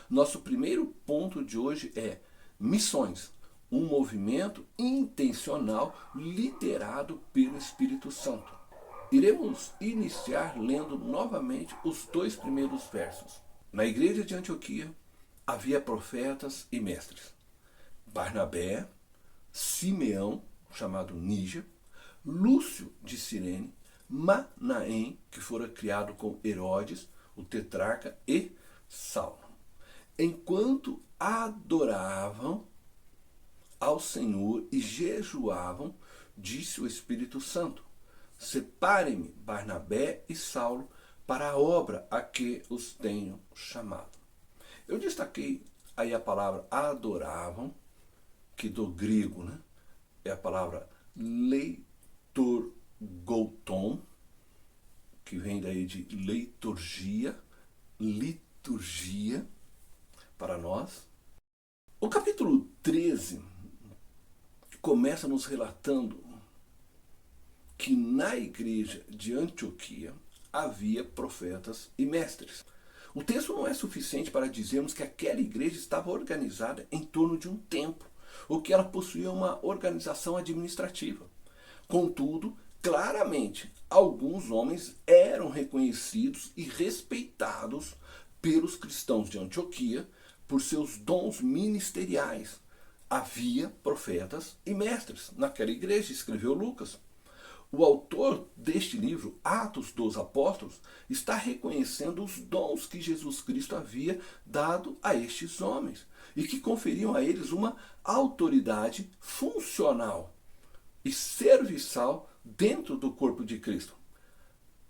Nosso primeiro ponto de hoje é missões, um movimento intencional liderado pelo Espírito Santo. Iremos iniciar lendo novamente os dois primeiros versos. Na igreja de Antioquia havia profetas e mestres: Barnabé, Simeão, chamado Níger, Lúcio de Cirene, Manaém, que fora criado com Herodes, o tetrarca, e Saulo. Enquanto adoravam ao Senhor e jejuavam, disse o Espírito Santo: separem-me Barnabé e Saulo para a obra a que os tenho chamado. Eu destaquei aí a palavra adoravam, que do grego, né, é a palavra leitorgoton, que vem daí de liturgia para nós. O capítulo 13 começa nos relatando que na igreja de Antioquia havia profetas e mestres. O texto não é suficiente para dizermos que aquela igreja estava organizada em torno de um templo, ou que ela possuía uma organização administrativa. Contudo, claramente, alguns homens eram reconhecidos e respeitados pelos cristãos de Antioquia por seus dons ministeriais. Havia profetas e mestres naquela igreja, escreveu Lucas. O autor deste livro, Atos dos Apóstolos, está reconhecendo os dons que Jesus Cristo havia dado a estes homens e que conferiam a eles uma autoridade funcional e serviçal dentro do corpo de Cristo.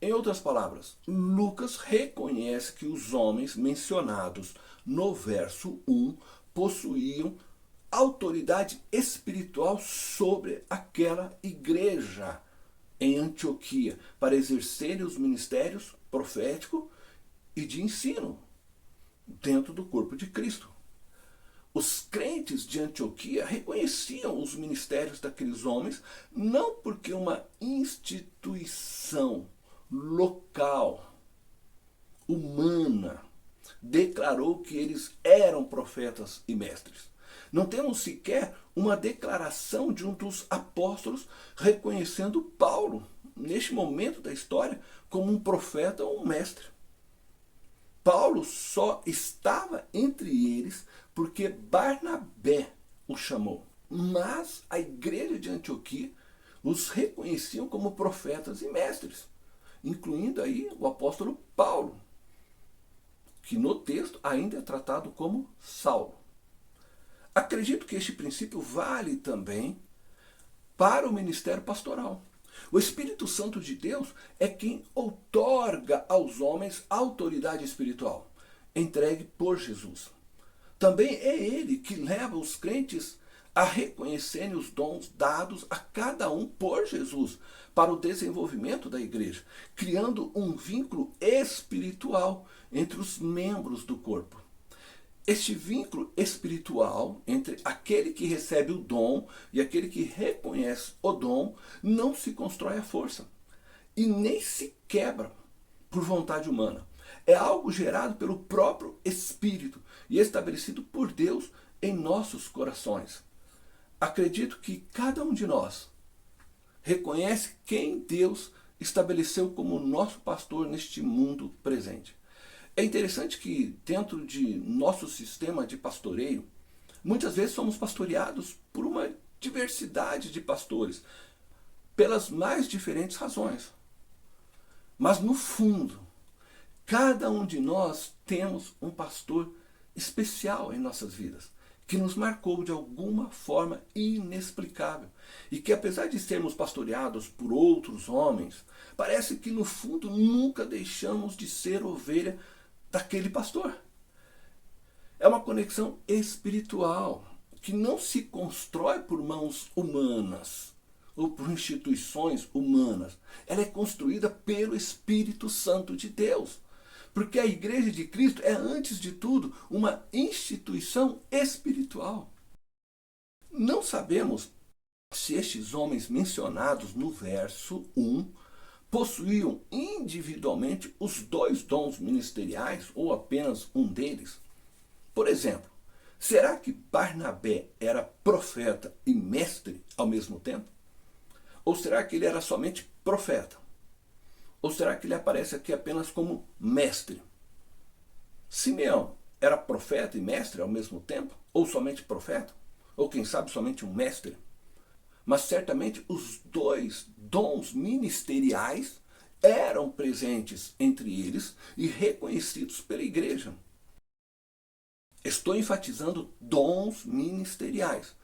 Em outras palavras, Lucas reconhece que os homens mencionados no verso 1 possuíam autoridade espiritual sobre aquela igreja em Antioquia para exercerem os ministérios profético e de ensino dentro do corpo de Cristo. Os crentes de Antioquia reconheciam os ministérios daqueles homens não porque uma instituição local, humana, declarou que eles eram profetas e mestres. Não temos sequer uma declaração de um dos apóstolos reconhecendo Paulo, neste momento da história, como um profeta ou um mestre. Paulo só estava entre eles porque Barnabé o chamou. Mas a igreja de Antioquia os reconheciam como profetas e mestres, incluindo aí o apóstolo Paulo, que no texto ainda é tratado como Saulo. Acredito que este princípio vale também para o ministério pastoral. O Espírito Santo de Deus é quem outorga aos homens autoridade espiritual, entregue por Jesus. Também é ele que leva os crentes a reconhecerem os dons dados a cada um por Jesus para o desenvolvimento da igreja, criando um vínculo espiritual entre os membros do corpo. Este vínculo espiritual entre aquele que recebe o dom e aquele que reconhece o dom não se constrói à força e nem se quebra por vontade humana. É algo gerado pelo próprio Espírito e estabelecido por Deus em nossos corações. Acredito que cada um de nós reconhece quem Deus estabeleceu como nosso pastor neste mundo presente. É interessante que dentro de nosso sistema de pastoreio, muitas vezes somos pastoreados por uma diversidade de pastores, pelas mais diferentes razões. Mas no fundo, cada um de nós temos um pastor especial em nossas vidas, que nos marcou de alguma forma inexplicável. E que apesar de sermos pastoreados por outros homens, parece que no fundo nunca deixamos de ser ovelha daquele pastor. É uma conexão espiritual que não se constrói por mãos humanas ou por instituições humanas. Ela é construída pelo Espírito Santo de Deus. Porque a igreja de Cristo é, antes de tudo, uma instituição espiritual. Não sabemos se estes homens mencionados no verso 1 possuíam individualmente os dois dons ministeriais ou apenas um deles. Por exemplo, será que Barnabé era profeta e mestre ao mesmo tempo? Ou será que ele era somente profeta? Ou será que ele aparece aqui apenas como mestre? Simeão era profeta e mestre ao mesmo tempo? Ou somente profeta? Ou quem sabe somente um mestre? Mas certamente os dois dons ministeriais eram presentes entre eles e reconhecidos pela igreja. Estou enfatizando dons ministeriais,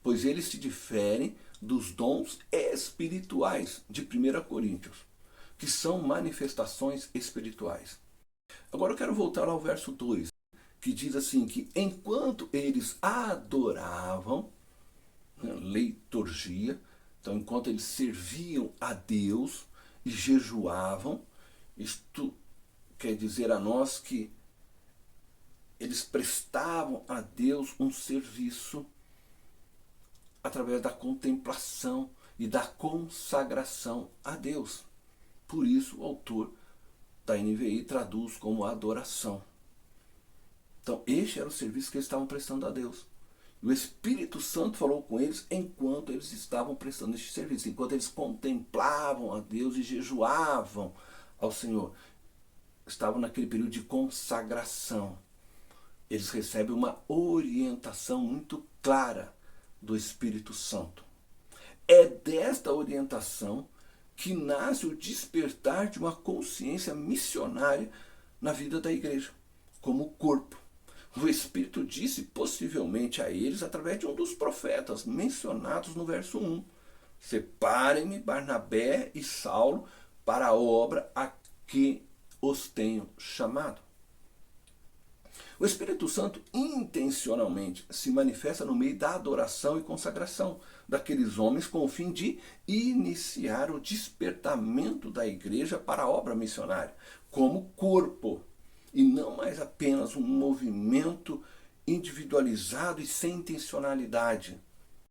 pois eles se diferem dos dons espirituais de 1 Coríntios, que são manifestações espirituais. Agora eu quero voltar ao verso 2, que diz assim, que enquanto eles adoravam, liturgia, então enquanto eles serviam a Deus e jejuavam, isto quer dizer a nós que eles prestavam a Deus um serviço através da contemplação e da consagração a Deus. Por isso o autor da NVI traduz como adoração. Então este era o serviço que eles estavam prestando a Deus. E o Espírito Santo falou com eles enquanto eles estavam prestando este serviço, enquanto eles contemplavam a Deus e jejuavam ao Senhor. Estavam naquele período de consagração. Eles recebem uma orientação muito clara do Espírito Santo. É desta orientação que nasce o despertar de uma consciência missionária na vida da igreja, como corpo. O Espírito disse possivelmente a eles através de um dos profetas mencionados no verso 1. Separem-me Barnabé e Saulo para a obra a que os tenho chamado. O Espírito Santo intencionalmente se manifesta no meio da adoração e consagração daqueles homens com o fim de iniciar o despertamento da igreja para a obra missionária, como corpo, e não mais apenas um movimento individualizado e sem intencionalidade,